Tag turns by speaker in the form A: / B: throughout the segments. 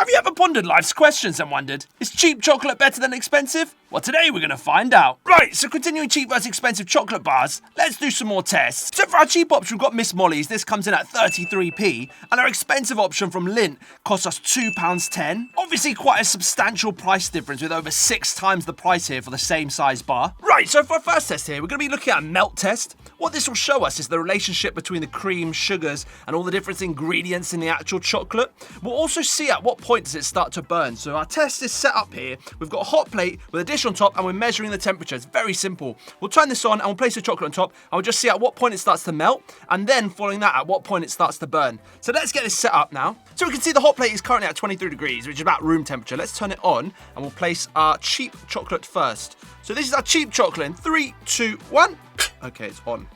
A: Have you ever pondered life's questions and wondered, is cheap chocolate better than expensive? Well, today we're going to find out. Right, so continuing cheap versus expensive chocolate bars, let's do some more tests. So for our cheap option, we've got Miss Molly's. This comes in at 33p. And our expensive option from Lindt costs us £2.10. Obviously quite a substantial price difference with over 6 times the price here for the same size bar. Right, so for our first test here, we're going to be looking at a melt test. What this will show us is the relationship between the cream, sugars, and all the different ingredients in the actual chocolate. We'll also see at what point does it start to burn. So our test is set up here. We've got a hot plate with a dish on top and we're measuring the temperature. It's very simple. We'll turn this on and we'll place the chocolate on top and we'll just see at what point it starts to melt and then following that at what point it starts to burn. So let's get this set up now. So we can see the hot plate is currently at 23 degrees, which is about room temperature. Let's turn it on and we'll place our cheap chocolate first. So this is our cheap chocolate in 3, 2, 1. Okay, it's on.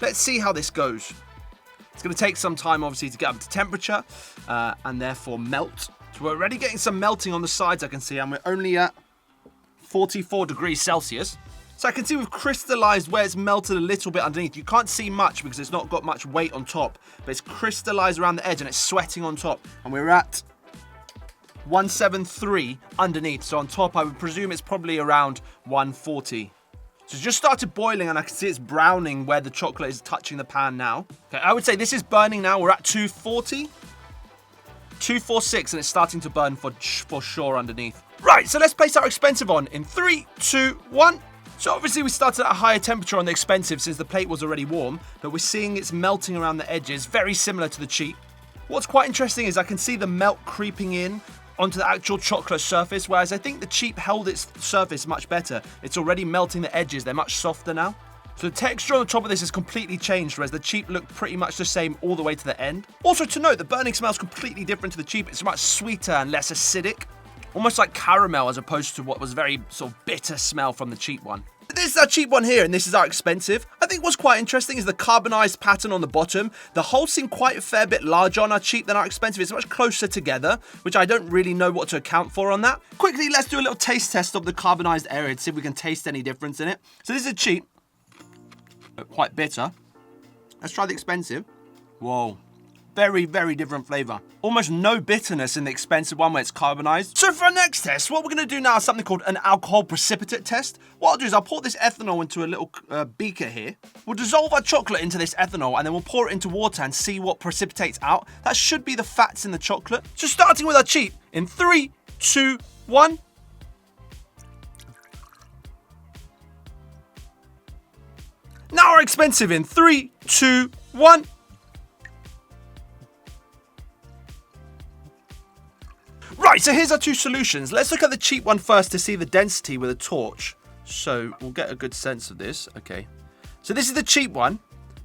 A: Let's see how this goes. It's going to take some time, obviously, to get up to temperature and therefore melt. So we're already getting some melting on the sides, I can see, and we're only at 44 degrees Celsius. So I can see we've crystallized where it's melted a little bit underneath. You can't see much because it's not got much weight on top, but it's crystallized around the edge and it's sweating on top. And we're at 173 underneath. So on top, I would presume it's probably around 140. So it's just started boiling and I can see it's browning where the chocolate is touching the pan now. Okay, I would say this is burning now. We're at 240, 246, and it's starting to burn for sure underneath. Right, so let's place our expensive on in 3, 2, 1. So obviously we started at a higher temperature on the expensive since the plate was already warm, but we're seeing it's melting around the edges, very similar to the cheap. What's quite interesting is I can see the melt creeping in onto the actual chocolate surface, whereas I think the cheap held its surface much better. It's already melting the edges, they're much softer now. So the texture on the top of this has completely changed, whereas the cheap looked pretty much the same all the way to the end. Also to note, the burning smells completely different to the cheap. It's much sweeter and less acidic, almost like caramel as opposed to what was very sort of bitter smell from the cheap one. This is our cheap one here, and this is our expensive. I think what's quite interesting is the carbonized pattern on the bottom. The holes seem quite a fair bit larger on our cheap than our expensive. It's much closer together, which I don't really know what to account for on that. Quickly, let's do a little taste test of the carbonized area to see if we can taste any difference in it. So this is cheap, but quite bitter. Let's try the expensive. Whoa. Very, very different flavor. Almost no bitterness in the expensive one where it's carbonized. So for our next test, what we're going to do now is something called an alcohol precipitate test. What I'll do is I'll pour this ethanol into a little beaker here. We'll dissolve our chocolate into this ethanol and then we'll pour it into water and see what precipitates out. That should be the fats in the chocolate. So starting with our cheap in 3, 2, 1. Now our expensive in 3, 2, 1. Right, so here's our two solutions. Let's look at the cheap one first to see the density with a torch. So we'll get a good sense of this. Okay. So this is the cheap one.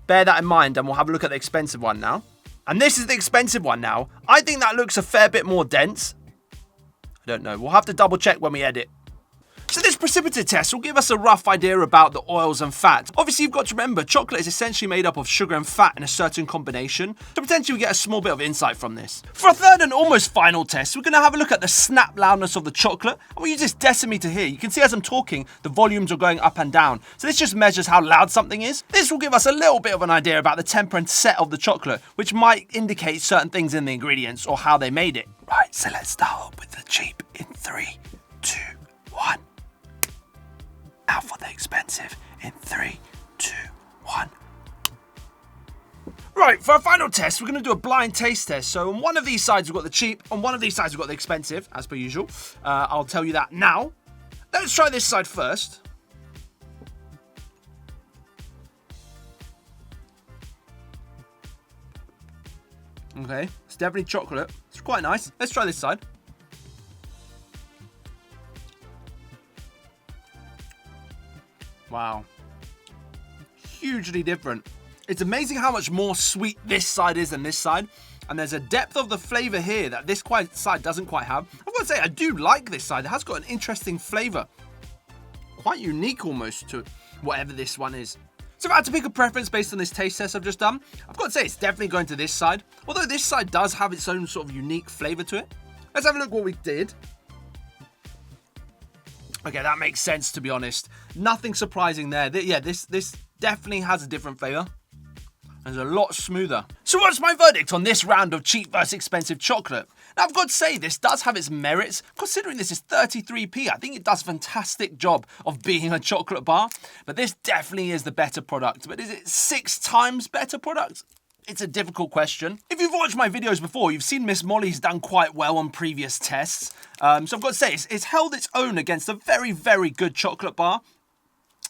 A: Bear that in mind and we'll have a look at the expensive one now. And this is the expensive one now. I think that looks a fair bit more dense. I don't know. We'll have to double check when we edit. So this precipitate test will give us a rough idea about the oils and fats. Obviously, you've got to remember, chocolate is essentially made up of sugar and fat in a certain combination. So potentially we get a small bit of insight from this. For a third and almost final test, we're going to have a look at the snap loudness of the chocolate. And we use this decimeter here. You can see as I'm talking, the volumes are going up and down. So this just measures how loud something is. This will give us a little bit of an idea about the temper and set of the chocolate, which might indicate certain things in the ingredients or how they made it. Right, so let's start off with the cheap in 3, 2, 1. Now for the expensive in 3, 2, 1. Right, for our final test, we're going to do a blind taste test. So on one of these sides, we've got the cheap. On one of these sides, we've got the expensive, as per usual. I'll tell you that now. Let's try this side first. Okay, it's definitely chocolate. It's quite nice. Let's try this side. Wow. Hugely different. It's amazing how much more sweet this side is than this side. And there's a depth of the flavor here that this side doesn't quite have. I've got to say, I do like this side. It has got an interesting flavor. Quite unique almost to whatever this one is. So if I had to pick a preference based on this taste test I've just done, I've got to say it's definitely going to this side. Although this side does have its own sort of unique flavor to it. Let's have a look what we did. Okay, that makes sense, to be honest. Nothing surprising there. Yeah, this definitely has a different flavor. It's a lot smoother. So what's my verdict on this round of cheap versus expensive chocolate? Now, I've got to say, this does have its merits. Considering this is 33p, I think it does a fantastic job of being a chocolate bar. But this definitely is the better product. But is it 6 times better product? It's a difficult question. If you've watched my videos before, you've seen Miss Molly's done quite well on previous tests. So I've got to say, it's held its own against a very, very good chocolate bar.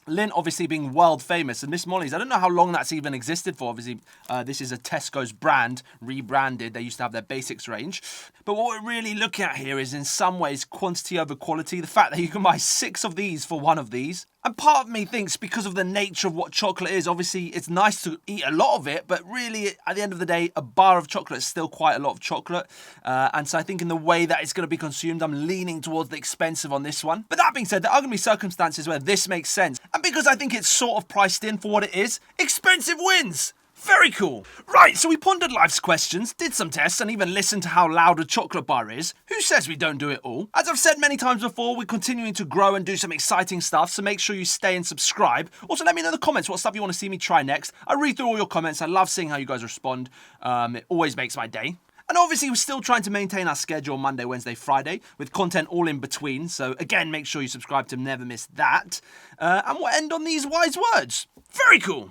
A: Lindt obviously being world famous, and Miss Molly's, I don't know how long that's even existed for. Obviously, this is a Tesco's brand, rebranded. They used to have their basics range. But what we're really looking at here is, in some ways, quantity over quality. The fact that you can buy 6 of these for 1 of these. And part of me thinks, because of the nature of what chocolate is, obviously it's nice to eat a lot of it, but really, at the end of the day, a bar of chocolate is still quite a lot of chocolate. And so I think in the way that it's going to be consumed, I'm leaning towards the expensive on this one. But that being said, there are going to be circumstances where this makes sense. And because I think it's sort of priced in for what it is, expensive wins. Very cool. Right, so we pondered life's questions, did some tests, and even listened to how loud a chocolate bar is. Who says we don't do it all? As I've said many times before, we're continuing to grow and do some exciting stuff, so make sure you stay and subscribe. Also, let me know in the comments what stuff you want to see me try next. I read through all your comments. I love seeing how you guys respond. It always makes my day. And obviously, we're still trying to maintain our schedule Monday, Wednesday, Friday, with content all in between. So again, make sure you subscribe to never miss that. And we'll end on these wise words. Very cool.